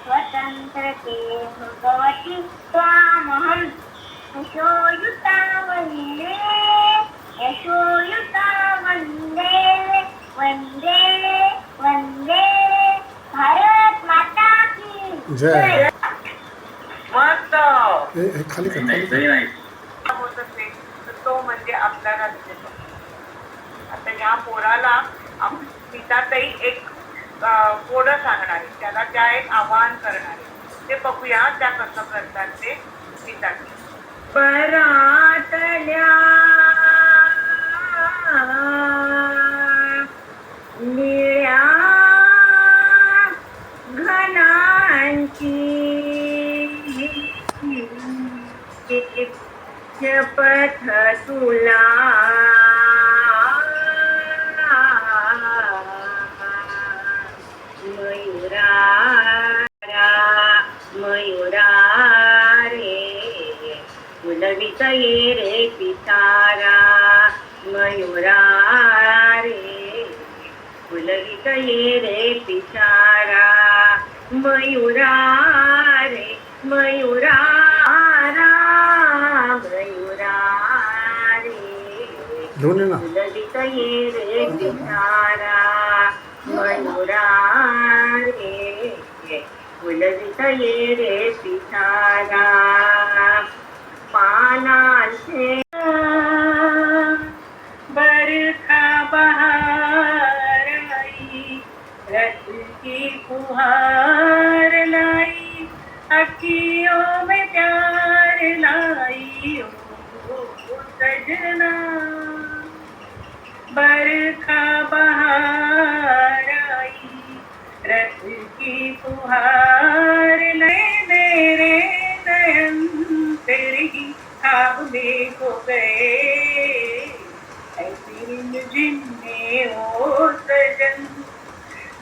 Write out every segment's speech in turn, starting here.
स्वतंत्रते भगवती त्वामहं यशोयुता वन्दे यशोयुता वन्दे वन्दे वन्दे भारत माता की जय. मस्त खाली होत असेल तर तो म्हणजे आपला राज्य. आता या पोराला सीताताई एक कोड सांगणार आहे, त्याला त्या एक आवाहन करणार आहे. ते बघूया त्या कसं करतात ते सीताताई. परातल्या निळ्या घनांची शपथ तुला मयुरा रे फुलवित ये रे पितारा मयुरा रे फुलवित ये रे पितारा मयुरा रे मयुरा मयुरा रे फुलवित ये रे पितारा मयुरा रे फुलवित ये रे पितारा पानांचे बरखा बहार आई रत की फुहार लाई अखियों में प्यार लाई ओ सजना बरखा बहार आई रत की फुहार ले मेरे नयन तेरी ख्वाब में खो गए ऐसी जिनने ओ सजन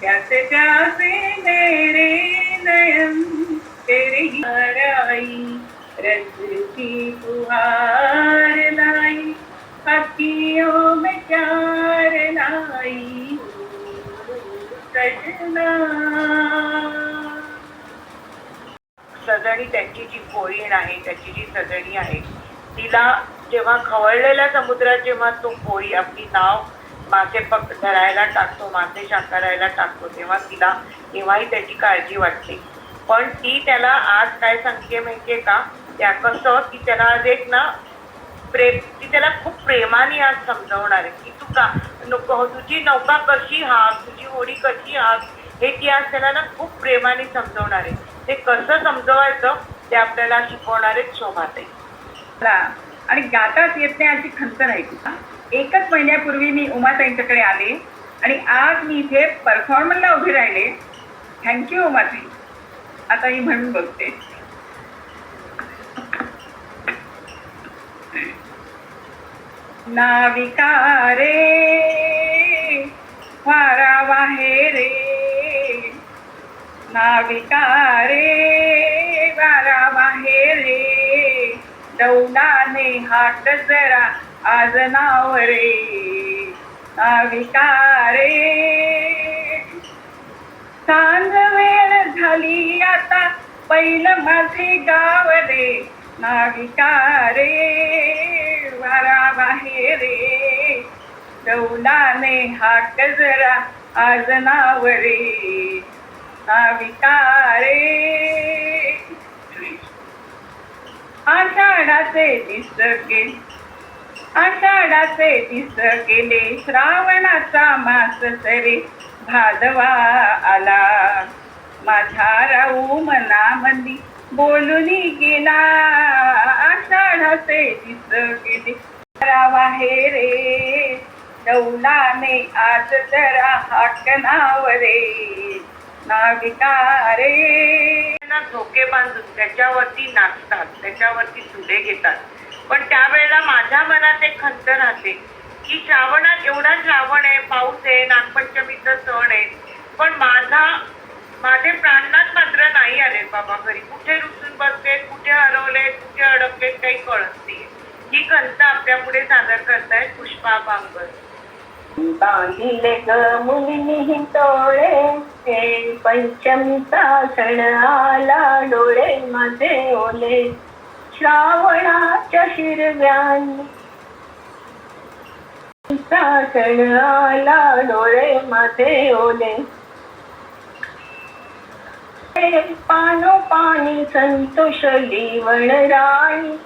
प्यासे प्यासे मेरे नयन तेरी आई रत की फुहार लाई अखियों में प्यार लाई सजना. सजणी त्यांची जी पोळी आहे, त्याची जी सजणी आहे, तिला जेव्हा खवळलेल्या समुद्रात जेव्हा तो कोळी आपली नाव मासे धरायला टाकतो, मासे शाकारायला टाकतो, तेव्हाही त्याची काळजी वाटते. पण ती त्याला आज काय सांगते माहितीये का, त्या कसं की त्याला आज एक ना ती त्याला खूप प्रेमाने आज समजवणार आहे की तू का नको, तुझी नौका कशी हाक, तुझी होडी कशी हाक, हे ती आज त्याला ना खूप प्रेमाने समजवणार आहे. ते कसं समजवायचं ते आपल्याला शिकवणारे शोभाताई. आणि गाताच येत नाही अशी खंत राहायची. एकच महिन्यापूर्वी मी उमाताईंच्याकडे आले आणि आज मी इथे परफॉर्मन्सला उभे राहिले. थँक्यू उमाताई. आता मी म्हणून बघते. नाविका रे वारा वाहे रे नाविका रे वारा वाहे रे डौलाने हात जरा आज नाव रे नाविका रे सांज वेळ झाली आता पहिलं माझे गाव रे नाविका रे वारा वाहे रे डौलाने हाक जरा आज नाव रे नाविका रे. आषाढाचे दिस गेले श्रावणाचा मास सरे भादवा आला माझा राऊ मनामंदी बोलून गेला. आषाढाचे दिस गेले वाहे रे डौलाने आज जरा हाक नाव रे नाविका रे. झोके बांधून त्याच्यावरती नाचतात, त्याच्यावरती झुले घेतात. पण त्यावेळेला माझ्या मनात एक खंत राहते की श्रावणात एवढा श्रावण आहे, पाऊस आहे, नागपंचमीचा सण आहे, पण माझे प्राणनाथ मात्र नाही आले बाबा घरी. कुठे रुसून बसलेत, कुठे हरवलेत, कुठे अडकलेत काही कळत नाही. ही खंत आपल्या पुढे सादर करतायत पुष्पा बांगर. बांधिले ग मुलीनी हिंडोळे, हे पंचमीचा सण आला डोळे माझे ओले, श्रावणाच्या शिरव्यानी सण आला डोळे माझे ओले, पाणी संतोष लिवण राणी,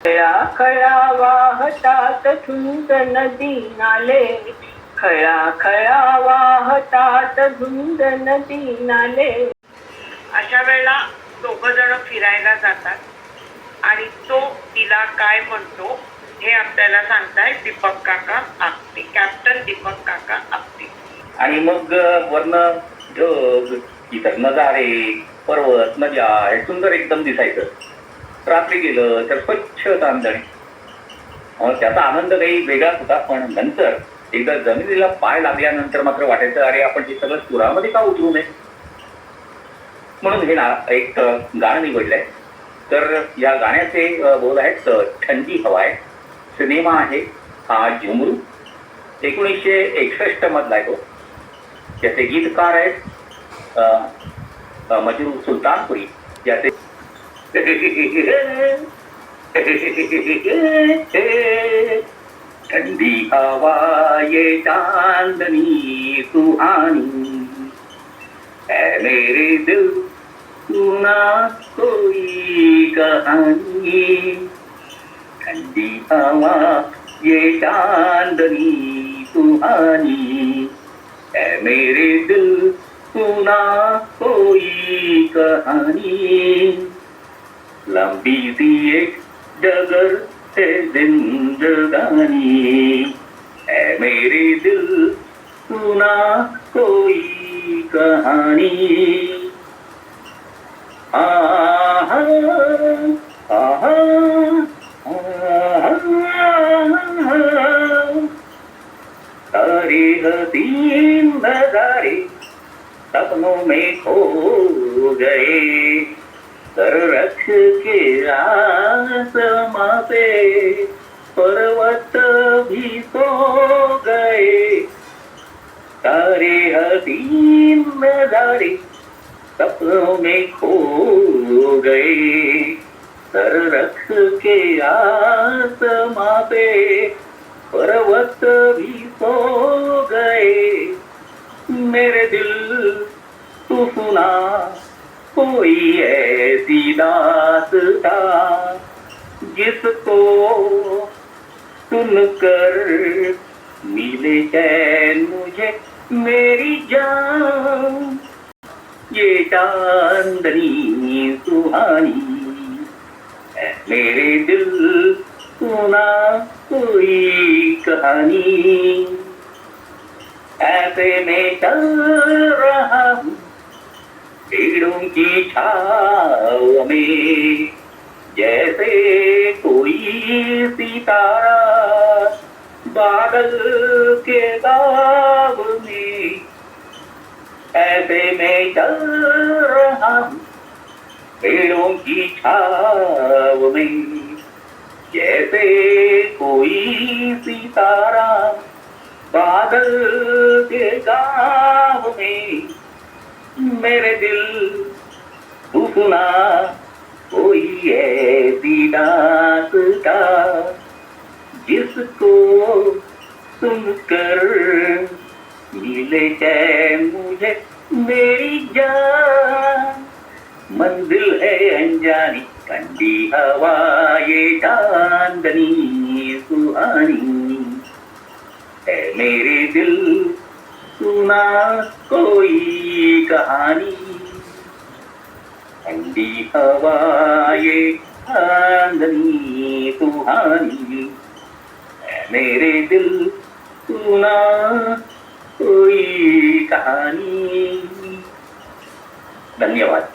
खळा खळा वाहतात धुंद नदी नाले, खळा खळा वाहतात धुंद नदी नाले. अशा वेळेला दोघ जण फिरायला जातात आणि तो तिला काय म्हणतो हे आपल्याला सांगतायत दीपक काका आपटे, कॅप्टन दीपक काका आपटे. आणि मग वर्ण ढग, इतर नजारे, पर्वत, नद्या हे सुंदर एकदम दिसायचं. रात्री गेलं तर स्वच्छ चांदणे. त्याचा आनंद काही वेगळाच होता. पण नंतर एकदा जमिनीला पाय लागल्यानंतर मात्र वाटायचं, अरे आपण हे सगळं पुरामध्ये का उतरू नये. म्हणून हे एक गाणं निवडलंय. तर या गाण्याचे बोल आहेत थंडी हवाय. सिनेमा आहे हा झुमरू, 1961 मधला आहे तो. त्याचे गीतकार आहेत मजरू सुलतानपुरी. ज्याचे ठंडी हवा ये चांदनी सुहानी, है मेरे दिल सुना कोई कहानी, ठंडी हवा ये चांदनी सुहानी, है मेरे दिल सुना कोई कहानी, लंबी सी एक डगर है जिंदगानी, है मेरे दिल सुना कोई कहानी. आहा आहा सारे हसीन नजारे सपनों में खो गए, कर रख के आसमां पे पर्वत भी सो गए. सारे हसीन नजारे सपनों में खो गए, कर रख के आसमां पे पर्वत भी सो गए. मेरे दिल तू सुना कोई ऐसी दास्तां, जिसको सुनकर मिले चैन मुझे मेरी जान. ये चांदनी सुहानी, मेरे दिल सुना कोई कहानी. ऐसे में चल रहा हूँ पेड़ों की छाँव में, जैसे कोई सितारा बादल के गाँव में. ऐसे में चल रहा हूँ पेड़ों की छाँव में, जैसे कोई सितारा बादल के गाँव में. मेरे दिल तू सुना कोई ऐसी दास्तां, जिसको सुनकर मिले चैन मुझे मेरी जान. मंजिल है अनजानी ठंडी हवा ये चांदनी सुहानी, है मेरे दिल सुना कोई कहानी. ठंडी हवा ये चांदनी सुहानी, है मेरे दिल सुना कोई कहानी. धन्यवाद.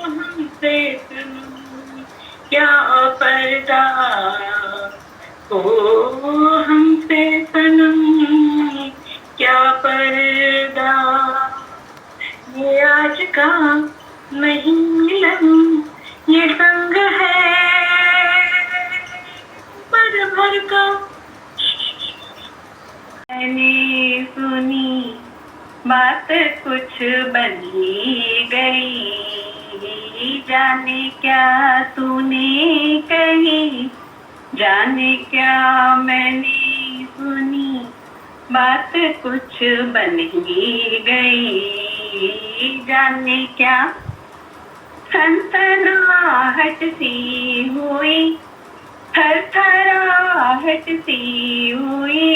हमसे क्या पर्दा हो, हमसे सनम क्या पर्दा, ये आज का मिलन ये संग है भर भर का। मैंने सुनी बात कुछ बन ही गई, जाने क्या तूने कही, जाने क्या मैंने सुनी बात कुछ बन ही गई, जाने क्या सनसनाहट सी हुई, थरथराहट सी हुई,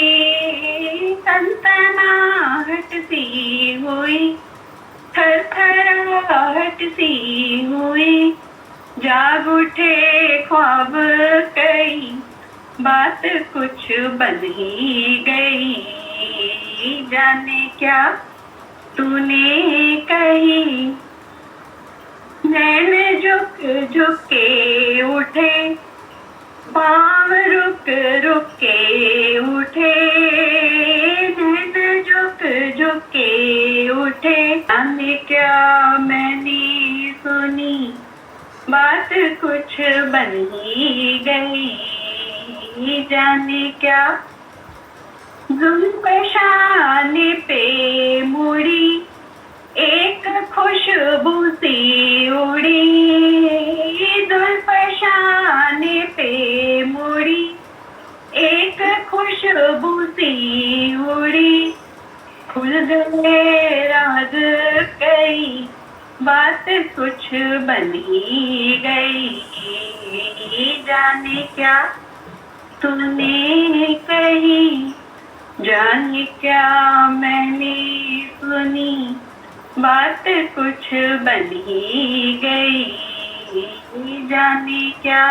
सनसनाहट सी हुई, थरथराहट सी हुई, जाग उठे ख्वाब कई बात कुछ बन ही गई, जाने क्या तूने कही। नैन झुक झुक के उठे, पाँव रुक रुक के उठे, नैन झुक झुक के उठे, जाने क्या मैंने सुनी बात कुछ बन ही गई, जाने क्या जुल्फ शाने पे मुड़ी, एक खुशबू सी उड़ी, जुल्फ शाने पे मुड़ी, एक खुशबू सी उड़ी, खुल गए राज कई बात कुछ बन ही गई, जाने क्या तूने कही, जाने क्या मैंने सुनी बात कुछ बन ही गई, जाने क्या।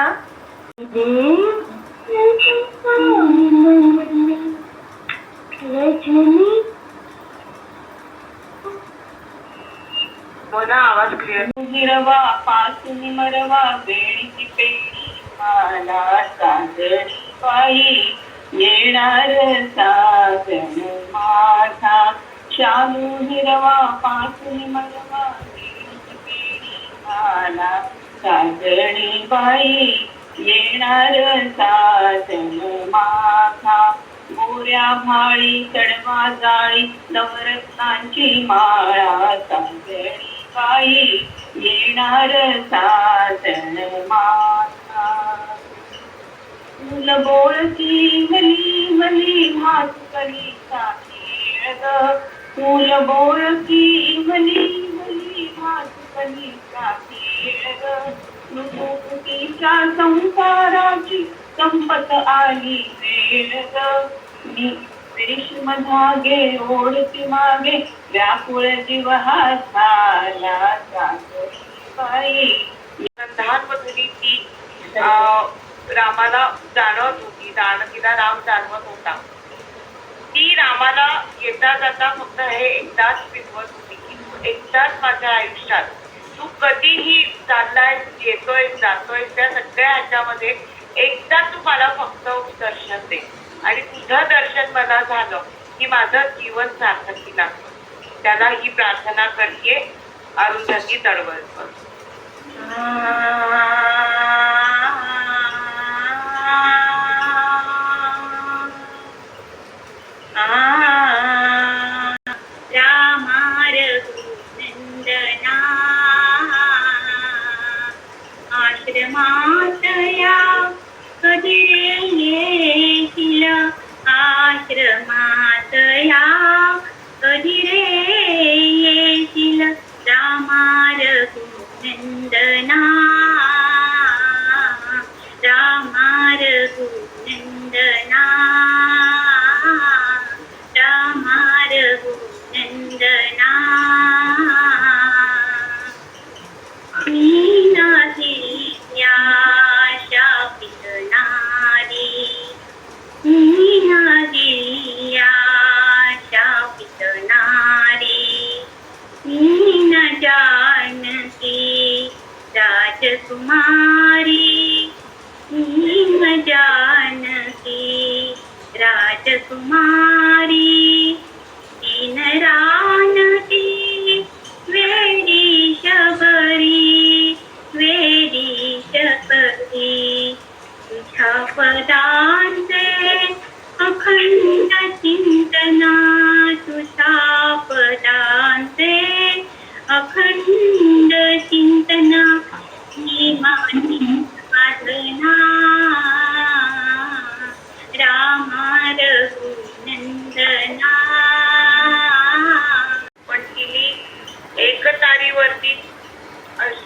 बोला, आवाज क्लिअर. हिरवा पासून मरवा वेळीची पेढी मला साजरी बाई, येणार साजन माझा. शालू हिरवा पासून मरवा वेळीची पेढी मला साजणी बाई, येणार साजन माझा. गोऱ्या भाळी चढवा जाळी नवरत्नांची माळा साजणी बाई, येणार साजन माझा. फुल बोळती मली मली भातकलीचा खेळ ग, फुल बोळती मली मली भातकलीचा खेळ ग, नुपुतीच्या संसाराची संपत आली वेळ ग. मी रेशम धागे ओढती मागे व्याकुळ जीव हा झाला साजरी बाई. संधानमधली ती रामाला जाणवत होती, तिला राम जाणवत होता. ती रामाला येता जाता फक्त हे एकदाच विनवत होती की तू एकदाच माझ्या आयुष्यात, तू कधीही चाललाय, येतोय, जातोय, त्या सगळ्या ह्याच्यामध्ये एकदा तू मला फक्त दर्शन दे, आणि तुझं दर्शन मला झालं की माझं जीवन सार्थकी लागतं. त्याला ही प्रार्थना करते अरुंधती तळवलकर. रामार नंदना आश्रमात या कधी येशील, आश्रमात या कधी येशील. रामार नंदना रामार नंदना रामार नंदना. मीनाची या शापित नारी, मीनाची या शापित नारी, मीन जानकी राजकुमारी, मीन जानकी राजकुमारी. दीन रानकी वेडी शबरी,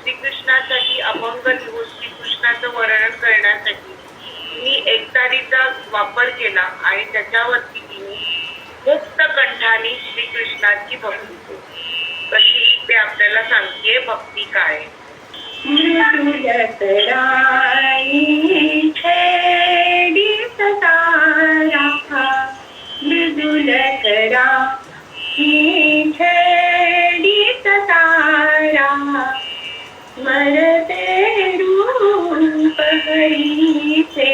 श्रीकृष्णासाठी अभंग लिहून श्रीकृष्णाचं वर्णन करण्यासाठी तिने एकतारीचा वापर केला आणि त्याच्यावरती तिने मुक्त कंठाने श्रीकृष्णाची भक्ती केली. कशी ते आपल्याला सांगते भक्ती काय. मृदुल कराई छेडी सतारा, मृदुल कराई छेडी सतारा, स्मरते रूप हरी से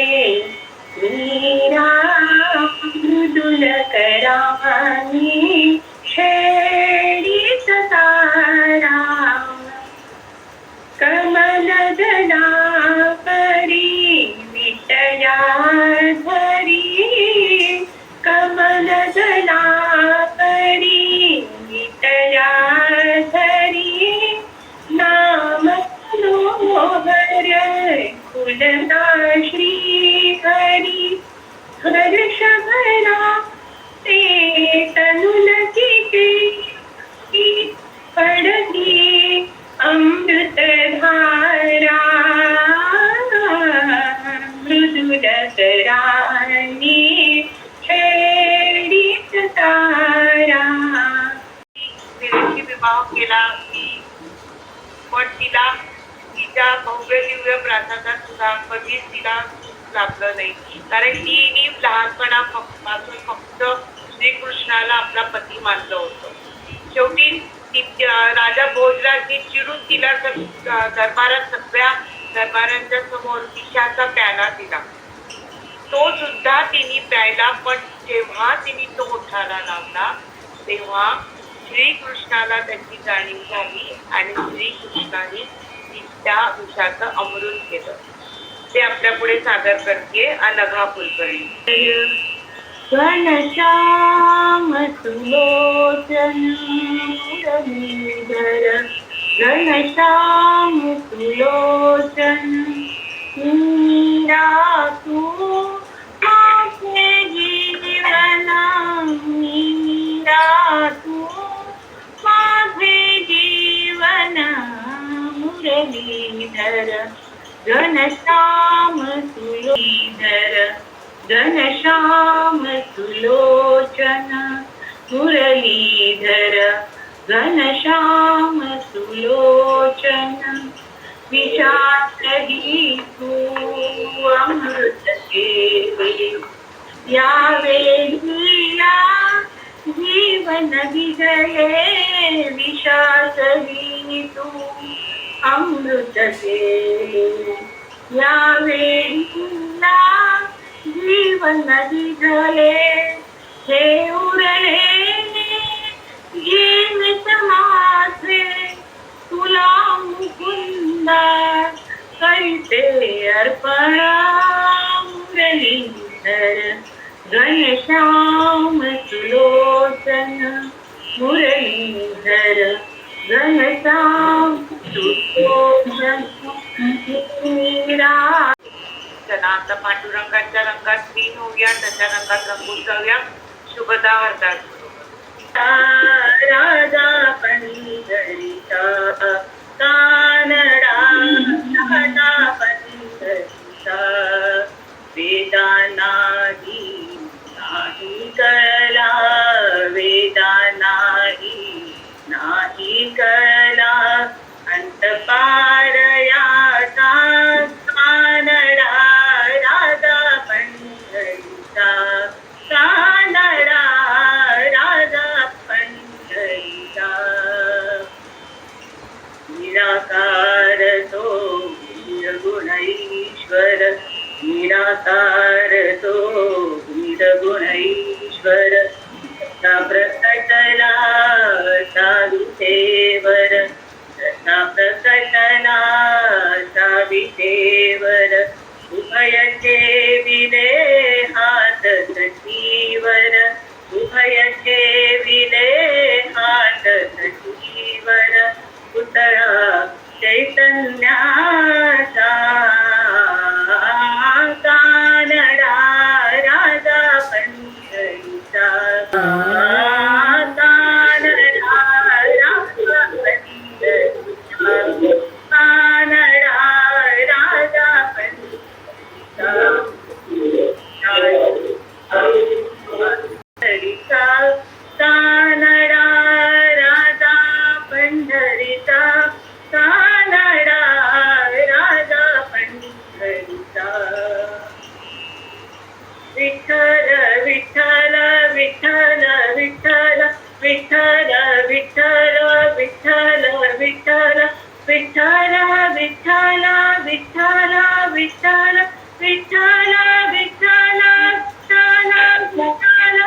मीरा, मृदुल कराई छेडी सतारा, कमलदला परी विटया धरी, कमलदला परी विटया धरी, नाम मनोहर फुलता श्री हरी, हर्ष भरा ते तनुलकी पडती अमृत धारा, मृदुल करानी छेडी तारा. तिने विवाह केला पण तिला तिच्या भव्य दिव्य प्रासादात सुद्धा कधीच तिला लाभलं नाही, कारण तिने लहानपणापासून फक्त श्रीकृष्णाला आपला पती मानलं होतं. शेवटी राजा भोजराजनी चिडून तिला दरबारात सगळ्या दरबारांच्या समोर विषाचा प्याला दिला. तो सुद्धा तिने प्यायला, पण जेव्हा तिने तो ओठाला लावला तेव्हा श्रीकृष्णाला त्याची जाणीव झाली आणि श्रीकृष्णाने त्या विषाचं अमृत केलं. ते आपल्या पुढे सादर करते अनघा कुलकर्णी. घनश्याम सुलोचन मुरलीधर, घनश्याम सुलोचन, मीरा तू माझे जीवन, मीरा तू माझे जीवन, मुरलीधर घनश्याम सुलोचन, घनश्याम सुलोचन मुरलीधर, घनश्याम सुलोचन, विषातही तू अमृत सेवे, या वेळीला जीवन विजये, विषातही तू अमृत सेवे, या वेळीला जीवन विजये, हे उरले जीवित माझे तुला मुकुंदा, करते अर्पण मुरलीधर, घनश्याम सुलोचन मुरलीधर, घनश्याम सुलोचन मीरा. चला आता पांडुरंगाच्या रंगात लीन होऊया, त्याच्या रंगात रंगून जाऊया. शुभदा हरदास. राजा पंढरीचा कानडा, राजा पंढरीचा वेदानाही नाही कळला, वेदानाही नाही कळला, अंतपार याचा कानडा, राजा पंढरीचा कानडा, राजा पंढरीचा. निराकार तो निर्गुणैश्वर, निराकार तो निर्गुणैश्वर, सा प्रकटला सावितेवर, सा प्रकटला सावितेवर, उभयचे विले हात सखीवर, उभयचे विले हात सखीवर, पुतळा चैतन्याचा कानडा, राजा पंढरीचा कानडा, राजा पंढरीचा विठ्ठल विठ्ठल विठ्ठल विठ्ठल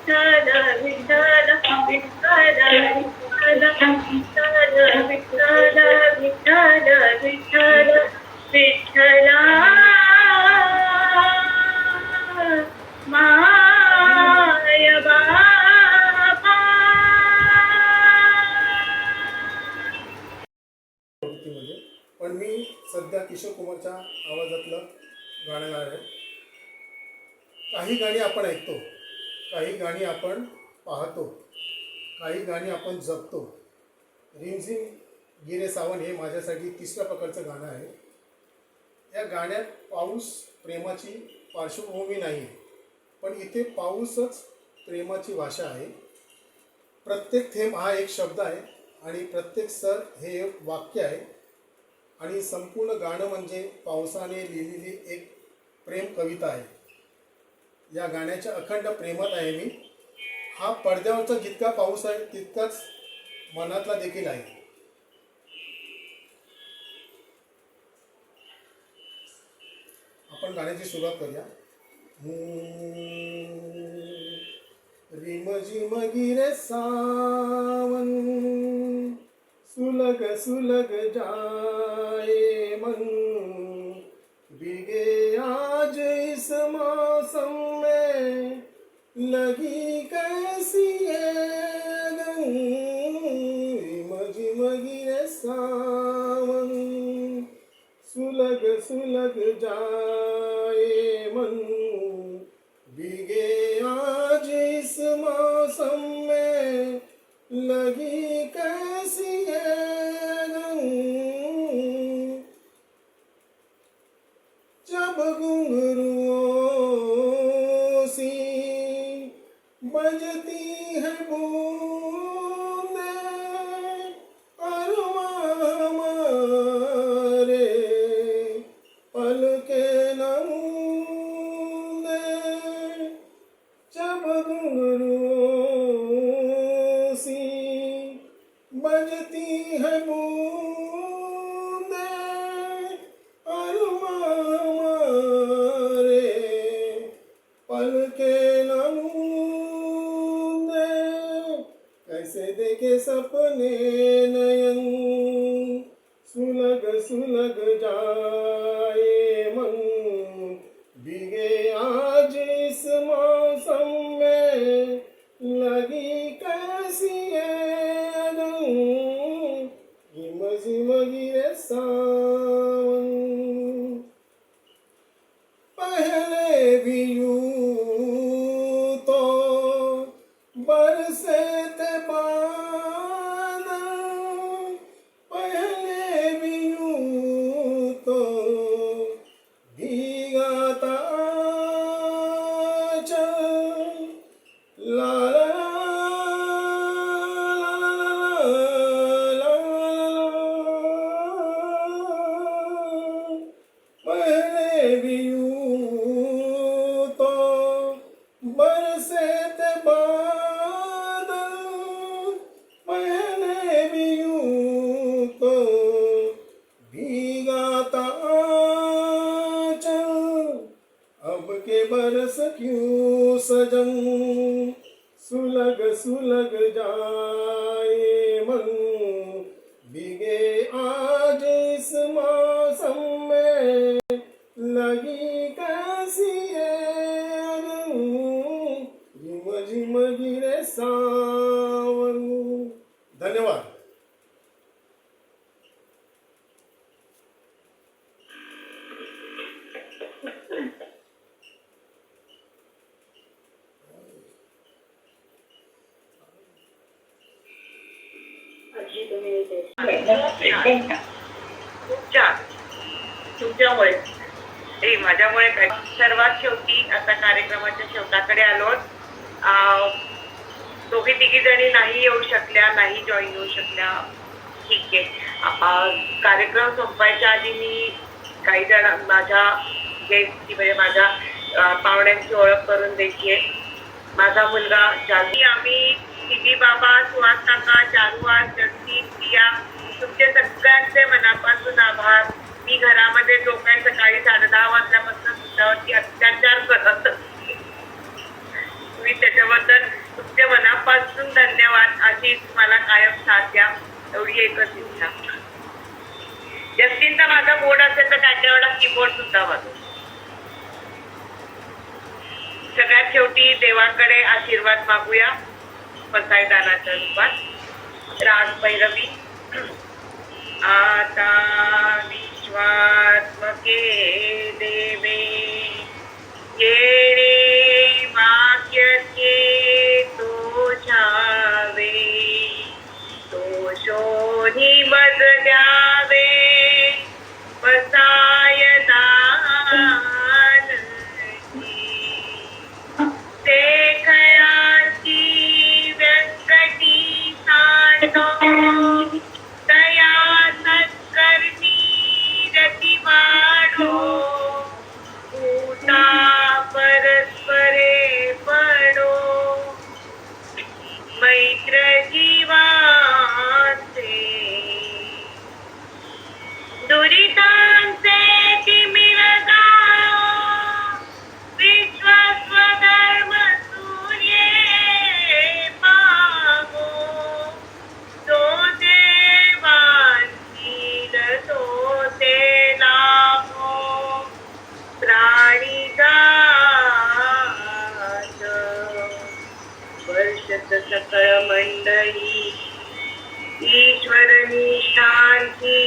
विठ्ठल विठ्ठल विठ्ठल विठ्ठल विठ्ठल विठ्ठला माय बाबा. प्रवृत्तीमध्ये पण मी सध्या किशोर कुमारच्या आवाजातलं गाणं गाणार आहे. काही गाणी आपण ऐकतो, काही गाणी आपण पाहतो, काही गाणी आपण जगतो. रिमझिम गिरे सावन हे माझ्यासाठी तिसऱ्या प्रकारचं गाणं आहे. या गाण्यात पाऊस प्रेमाची पार्श्वभूमी नाही आहे, पण इथे पाऊसच प्रेमाची भाषा आहे. प्रत्येक थेंब हा एक शब्द आहे आणि प्रत्येक सर हे एक वाक्य आहे आणि संपूर्ण गाणं म्हणजे पावसाने लिहिलेली एक प्रेम कविता आहे. या गाण्याच्या अखंड प्रेमात आहे मी. हा पडद्यावरचा जितका पाऊस आहे तितकाच मनातला देखील आहे. आपण गाण्याची सुरुवात करूया. रिम झिम गिरे सावन सुलग सुलग जाए मन भीगे आज इस मौसम में लगी कैसी ये लगन. रिम झिम गिरे सावन सुलग सुलग जाए मन भीगे आज इस मौसम में लगी कैसी ये लगन. जब घुंघरुओं सी बजती है बूंदें अरमां हमारे पलके नमूने. जब घुंघरुओं सी बजती है बूंदें अरमां हमारे पलके नमूने. कैसे देखे सपने नयन सुलग सुलग जाए मन भीगे आज इस मौसम में लगी कैसी ये लगन. झिम झिम गिरे सावन पहले भी यूं तो बरसे थे बादल. पहले भी यूं तो भीगा था चल. ला ला ला पहले भी यूं तो बरसे थे बादल. पहले भी यूं तो भीगा था चल. अब के बरस क्यों सजन सुलग सुलग जाए मन भीगे आज इस मौसम में लगी कैसी ये लगन. झिम झिम गिरे सावन. धन्यवाद. आजी तुम्ही ते खूप छान. तुमच्यामुळे माझ्यामुळे काय. सर्वात शेवटी आता कार्यक्रमाच्या शेवटाकडे आलो. दोघी तिघी जणी नाही येऊ शकल्या, नाही जॉईन होऊ शकल्या, ठीक आहे. कार्यक्रम संपायच्या आधी मी काही जण माझ्या गेस्टची म्हणजे माझ्या पाहुण्यांची ओळख करून द्यायची आहे. माझा मुलगा जानी, आम्ही सिटी बाबा, सुहास काका, चारुवास, जगदीश, प्रिया, तुमचे सगळ्यांचे मनापासून आभार. मी घरामध्ये जो काही सकाळी 10:30 वाजल्यापासून तुमच्यावरती अत्याचार करत असते, मी त्याच्याबद्दल तुमच्या मनापासून धन्यवाद. अशी मला कायम साथ द्या, एवढी एकच इच्छा. जस्टिनचा माझा बोर्ड असेल तर त्याच्या वेळेला कीबोर्ड सुद्धा वाजव. सगळ्यात शेवटी देवाकडे आशीर्वाद मागूया पसायदानाच्या रूपात. राग भैरवी. आता विश्वात्मके देवे येणे वाक्यके तोषावे, तोषोनी मज द्यावे पसायदानची. ते खयाची व्यंकटी सांडो, तया सत्कर्मी रती वाढो. पूता परस्परे पडो, मैत्र जीवांचे. दुरितांचे तिमिरगा विश्वस्वधर्म सूर्ये पागो. तो देवांतील तो ते लाभो, प्राणी जात. वर्षत सकळ मंडळी ईश्वर निष्ठांची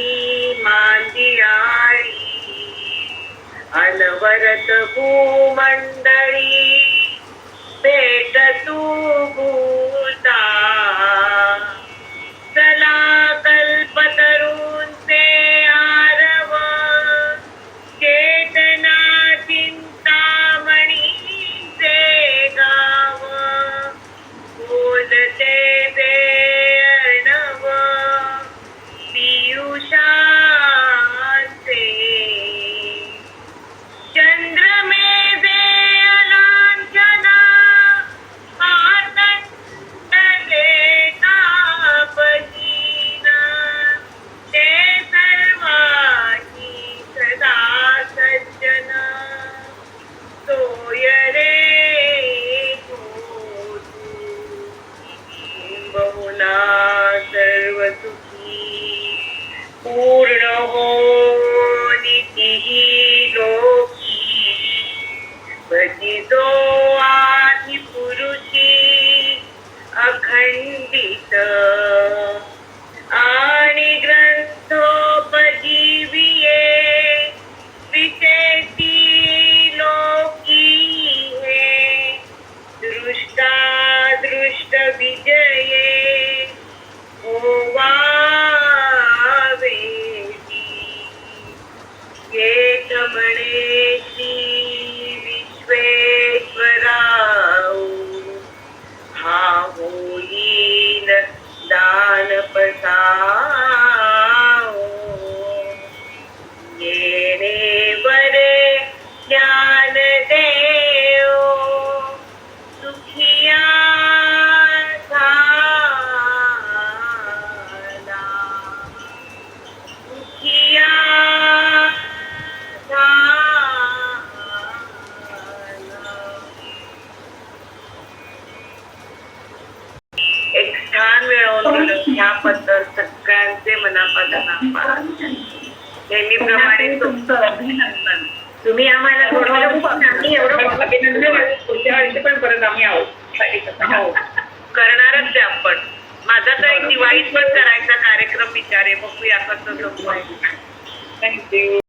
मांदियाळी. अनवरत भूमंडळी भेट तू भूता. चला कल्पतरूंचे आरव, चेतना चिंतामणीचे गाव. बोलते ते अर्णव पियुषांचे. चंद्रमेधे अलांछना पातंडले तापहीन. ते सर्वांची सदा सज्जन. सोय रे हो तू, बहुना सर्व सुखी. पूर्ण हो नीतीही लोकी. भजितो आदि पुरुषी अखंडित. आणि ग्रंथोपजीविये विशेषी लोकी हे. दृष्टा दृष्ट विजये होवावेती. येत म्हणे श्री विश्वेश्वराऊ, हा होईल दान पसाओ. येणे बरे ज्ञान देव, सुखिया झाला. सुखिया एक स्थान मिळवून दिलं ह्याबद्दल सगळ्यांचे मनापासून आभार. नेहमीप्रमाणे तुमचं अभिनंदन. तुम्ही आम्हाला एवढं अभिनंदन. पुढच्या वर्षी पण परत आम्ही आहोत. करणारच आहे आपण. माझा तर एक दिवाळीत पण करायचा कार्यक्रम विचार आहे, बघूया कसं जमतंय. थँक्यू.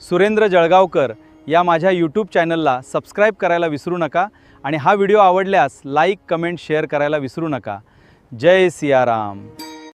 सुरेंद्र जळगावकर या माझ्या यूट्यूब चॅनलला सबस्क्राईब करायला विसरू नका आणि हा व्हिडिओ आवडल्यास लाईक, कमेंट, शेअर करायला विसरू नका. जय सियाराम.